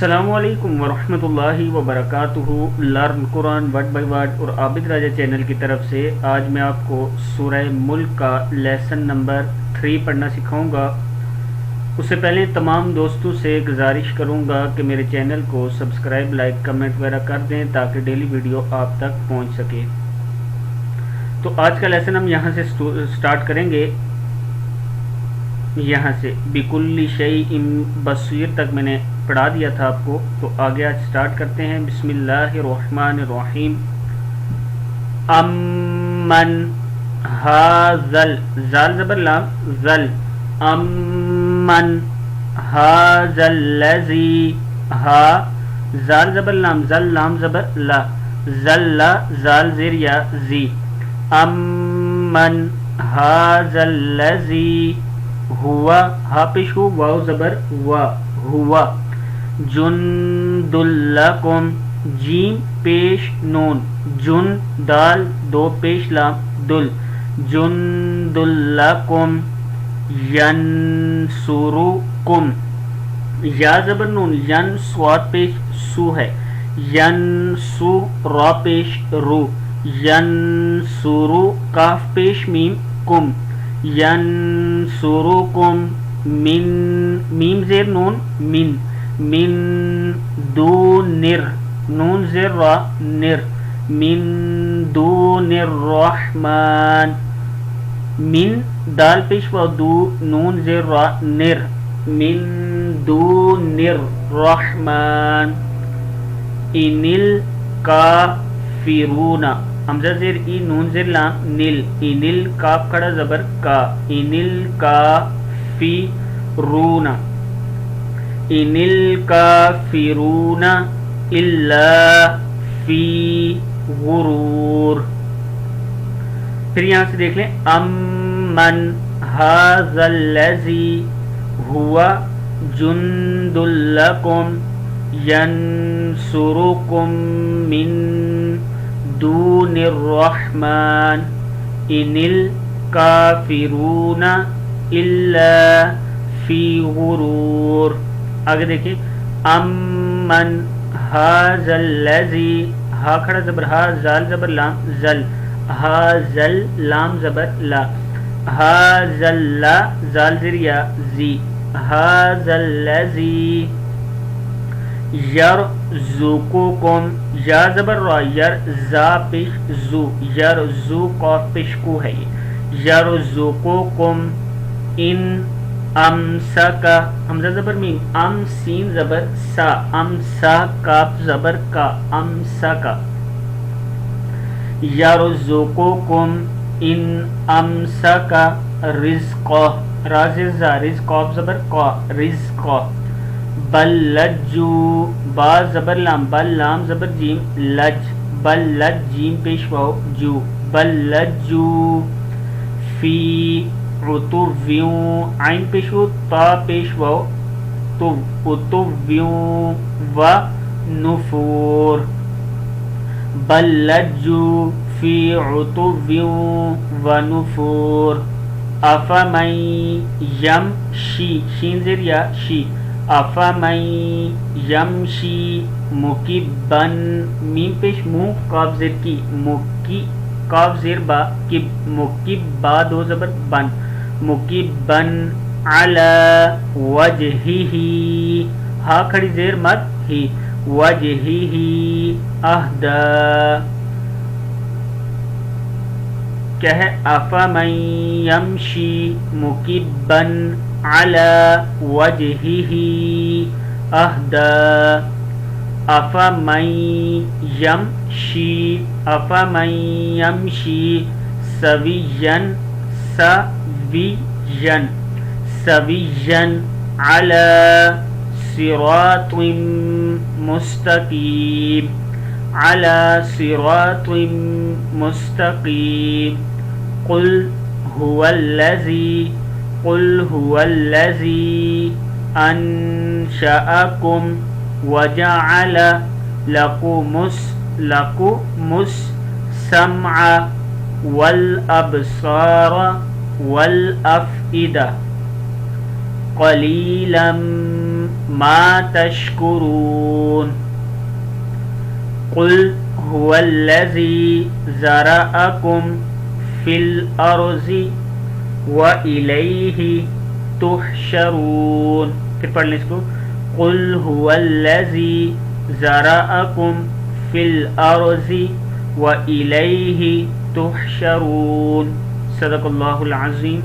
السلام علیکم ورحمۃ اللہ وبرکاتہ۔ Learn Quran word by word اور عابد راجہ چینل کی طرف سے آج میں آپ کو سورہ ملک کا لیسن نمبر 3 پڑھنا سکھاؤں گا۔ اس سے پہلے تمام دوستوں سے گزارش کروں گا کہ میرے چینل کو سبسکرائب، لائک، کمنٹ وغیرہ کر دیں تاکہ ڈیلی ویڈیو آپ تک پہنچ سکے۔ تو آج کا لیسن ہم یہاں سے سٹارٹ کریں گے، یہاں سے بِكُلِّ شَيْءٍ بصیر تک میں نے پڑھا دیا تھا آپ کو، تو آگے آج سٹارٹ کرتے ہیں۔ بسم اللہ الرحمن الرحیم۔ امن ہاذل، زال زبر لام ذل، امن ہاذل لذی، ہا زال زبر لام ذل لام زبر لا، ذل زال زیر یا زی، امن ہاذل لذی ہوا، ہا پیش ہو واو زبر وا، ہوا، جند لکم، جیم پیش نون، جن دال دو پیش لام دل، جند لکم، ینصرکم، یا زبر نون، ین سواد پیش سو ہے، ینسو را پیش رو، ینصرو کاف پیش میم کم، ینصرکم من، میم زیر نون من، من دونر، نون زیر را نر، من دون الرحمن، من دال پیش و دو نون زیر را نر، من دون الرحمن، ان الکافرون، حمزہ زیر ای نون زیر لام نل، ان الکاف کھڑا زبر کا، ان الکافرون، ان الکافرون الا فی غرور۔ پھر یہاں سے دیکھ لیں، امن ھذا الذی ہوا جند لکم ینصرکم من دون الرحمن ان الکافرون الا فی غرور۔ آگے دیکھیں، امن ھذا الذی، ہا کھڑا زبر ہا، زال زبر لام زل، ہا زل لام زبر لا، ھذا لا زال زیر یا زی، ھذا الذی یرزقکم، یا زبر را یر، زا پیش زو، یرزو قاف پیش کو ہے، یہ یرزقکم ان امسکا، حمزہ زبر میم، ام سین زبر سا، امسا کاف زبر کا، امسکا، یرزقکم ان امسکا رزقہ، را زیر زا، رزق قاف زبر قا، رزقہ، بل لجو، با زبر لام، بل لام زبر جیم لج، بل لج جیم پیش واو جو، بل لجو فی عتویوں، عین پیش ہو تا پیش واو تو، عتویوں و نفور، بل لجو فی عتویوں و نفور، افمن یمشی، شین زیر یا شی، افمن یمشی مکبن، میم پیش مو کاف زیر کی، مکی کاف زیر با، کب مکب با دو زبر بن، مکبن علی وجہہ، ہا کھڑی زیر مد ہی، وجہہ اہدا، کیا ہے، افمن یمشی مکبن علی وجہہ اہدا، افمن یمشی، افمن یمشی سویاً، سویاً، سویاً علی صراط مستقیم، علی صراط مستقیم، قل هو الذی، قل هو الذی انشأکم وجعل لکم السمع والابصار والافئدہ قلیلا ما تشکرون قل هو الذی ذرأکم فی الارض وإلیہ تحشرون. پھر پڑھ لیں اس کو. قل هو الذی ذرأکم فی الارض وإلیہ تحشرون. صدق اللہ العظیم.